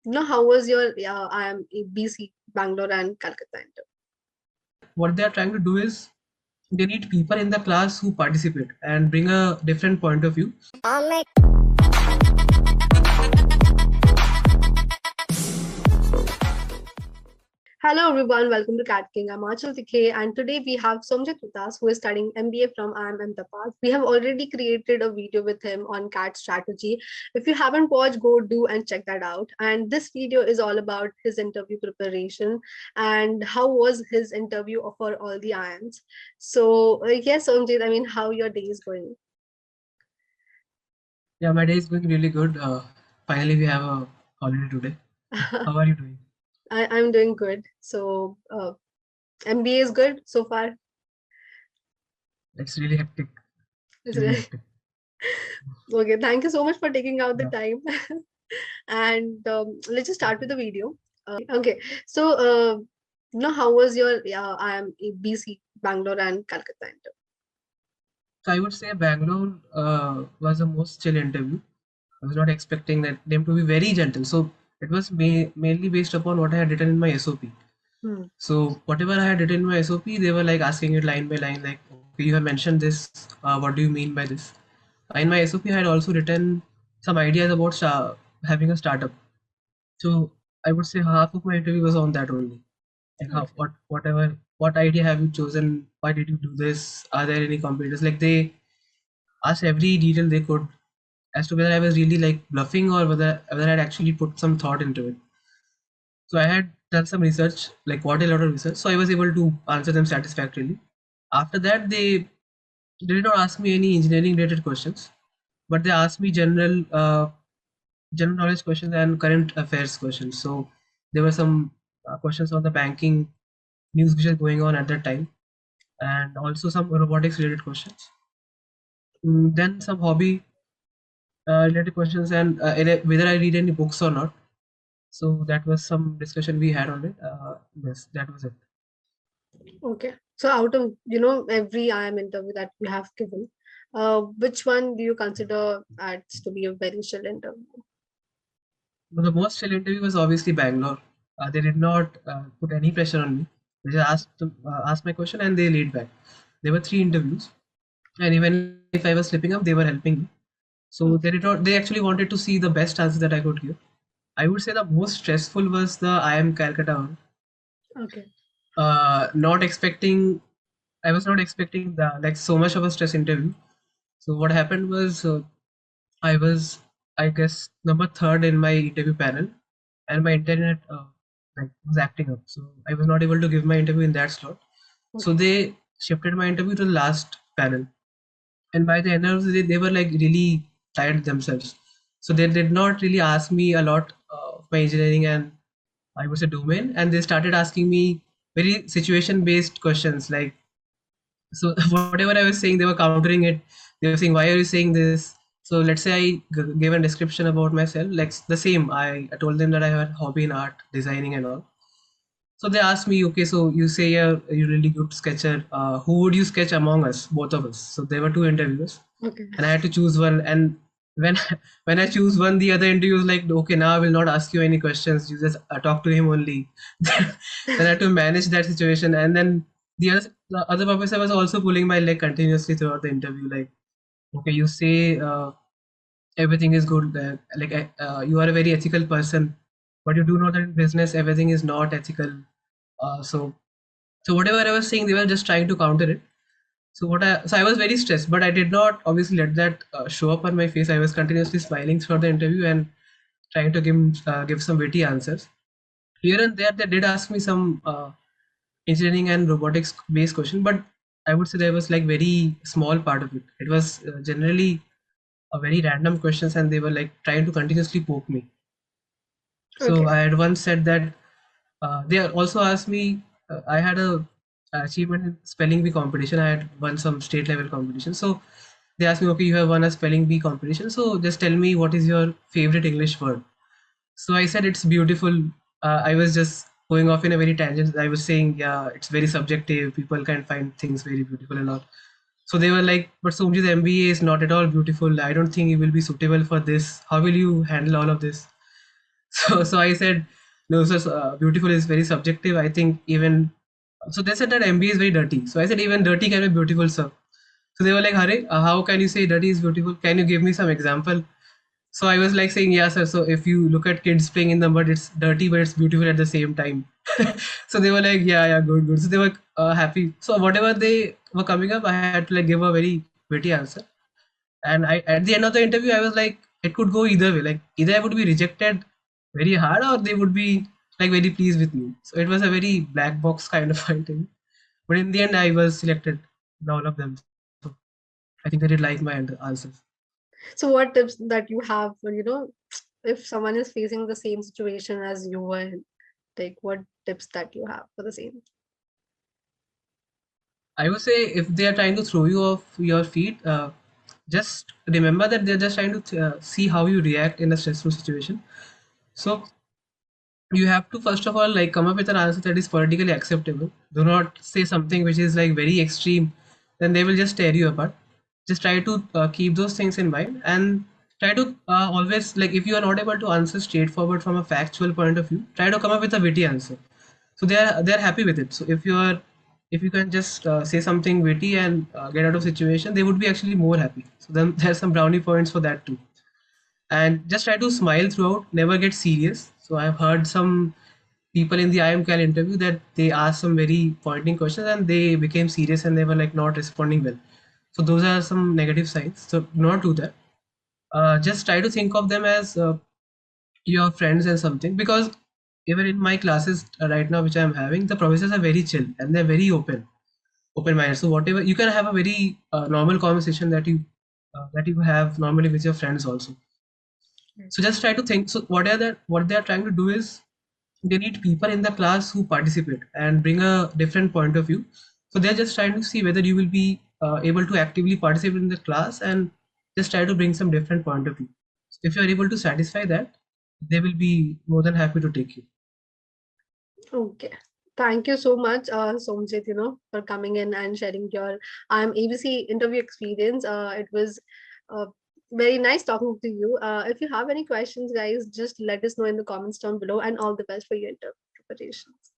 How was your IIM BC, Bangalore and Calcutta interview? What they are trying to do is they need people in the class who participate and bring a different point of view. Hello everyone, welcome to Cat King. I'm Achal Tikhe, and today we have Somjit with us, who is studying MBA from IIM Ahmedabad. We have already created a video with him on CAT strategy. If you haven't watched, go do and check that out. And this video is all about his interview preparation and how was his interview for all the IIMs. So yes, Somjit, how your day is going? Yeah, my day is going really good. Finally, we have a holiday today. How are you doing? I'm doing good. So MBA is good so far. It's really hectic. Is Really it- hectic. Okay, thank you so much for taking out the Yeah. time. And let's just start with the video. Okay, so how was your IIM BC, Bangalore and Calcutta interview? So I would say Bangalore was the most chill interview. I was not expecting that them to be very gentle. So it was mainly based upon what I had written in my SOP. Hmm. So whatever I had written in my SOP, they were like asking it line by line, like, okay, you have mentioned this. What do you mean by this? In my SOP, I had also written some ideas about having a startup. So I would say half of my interview was on that only. Like how, Okay. what idea have you chosen? Why did you do this? Are there any competitors? Like they asked every detail they could as to whether I was really like bluffing or whether I'd actually put some thought into it. So I had done some research, like quite a lot of research. So I was able to answer them satisfactorily. After that, they did not ask me any engineering related questions, but they asked me general knowledge questions and current affairs questions. So there were some questions on the banking news which is going on at that time, and also some robotics related questions. Then some hobby related questions and whether I read any books or not. So that was some discussion we had on it. Yes, that was it. Okay. So out of every IIM interview that you have given, which one do you consider as to be a very chill interview? But the most chill interview was obviously Bangalore. They did not put any pressure on me. They just asked my question and they laid back. There were three interviews, and even if I was slipping up, they were helping me. So they Okay. did not. They actually wanted to see the best answer that I could give. I would say the most stressful was the I am Calcutta one. Okay. Not expecting. I was not expecting the like so much of a stress interview. So what happened was I was, I guess, number third in my interview panel, and my internet like was acting up, so I was not able to give my interview in that slot. So Okay. they shifted my interview to the last panel, and by the end of the day, they were like really tired themselves. So they did not really ask me a lot of my engineering and I would say domain, and they started asking me very situation-based questions like so whatever I was saying, they were countering it. They were saying, "Why are you saying this?" So let's say I gave a description about myself, like the same. I told them that I have a hobby in art, designing, and all. So they asked me, "Okay, so you say you're a really good sketcher. Who would you sketch among us, both of us?" So there were two interviewers, Okay. and I had to choose one. And when when I choose one, the other interview was like, "Okay, now I will not ask you any questions. You just talk to him only." Then I had to manage that situation, and then the other professor was also pulling my leg continuously throughout the interview. Like, okay, you say everything is good. You are a very ethical person, but you do know that in business everything is not ethical. So whatever I was saying, they were just trying to counter it. So I was very stressed, but I did not obviously let that show up on my face. I was continuously smiling throughout the interview and trying to give some witty answers. Here and there, they did ask me some engineering and robotics based question, but I would say there was like very small part of it. It was generally a very random questions, and they were like trying to continuously poke me. So Okay. I had once said that they also asked me. I had a achievement in spelling bee competition. I had won some state level competition. So they asked me, okay, you have won a spelling bee competition. So just tell me what is your favorite English word. So I said it's beautiful. I was just going off in a very tangent. I was saying, yeah, it's very subjective. People can find things very beautiful and all. So they were like, but Somji, the MBA is not at all beautiful. I don't think you will be suitable for this. How will you handle all of this? So I said, no, sir, beautiful is very subjective. I think even, so they said that MBA is very dirty. So I said, even dirty can be beautiful, sir. So they were like, Hare, how can you say dirty is beautiful? Can you give me some example? So I was like saying, yeah, sir. So if you look at kids playing in the mud, it's dirty, but it's beautiful at the same time. So they were like, yeah, yeah, good, good. So they were happy. So whatever they were coming up, I had to like give a very witty answer. And I, at the end of the interview, I was like, it could go either way. Like either I would be rejected very hard, or they would be like very pleased with me. So it was a very black box kind of interview. But in the end, I was selected in all of them. So I think they did like my answers. So what tips that you have for, if someone is facing the same situation as you were in, like what tips that you have for the same? I would say if they are trying to throw you off your feet, just remember that they're just trying to see how you react in a stressful situation. So you have to first of all like come up with an answer that is politically acceptable. Do not say something which is like very extreme, then they will just tear you apart. Just try to keep those things in mind, and try to always, like, if you are not able to answer straightforward from a factual point of view, try to come up with a witty answer. So they're happy with it. So if you can just say something witty and get out of situation, they would be actually more happy. So then there's some brownie points for that too. And just try to smile throughout, never get serious. So I've heard some people in the IMCAL interview that they asked some very pointing questions and they became serious and they were like not responding well. So those are some negative signs. So do not do that. Just try to think of them as your friends and something, because even in my classes right now which I'm having, the professors are very chill and they're very open minded. So whatever, you can have a very normal conversation that you have normally with your friends also. So just try to think. So what they are trying to do is they need people in the class who participate and bring a different point of view. So they're just trying to see whether you will be able to actively participate in the class and just try to bring some different point of view. So if you're able to satisfy that, they will be more than happy to take you. Okay. Thank you so much, Somjit, for coming in and sharing your ABC interview experience. It was very nice talking to you. If you have any questions, guys, just let us know in the comments down below, and all the best for your interview preparations.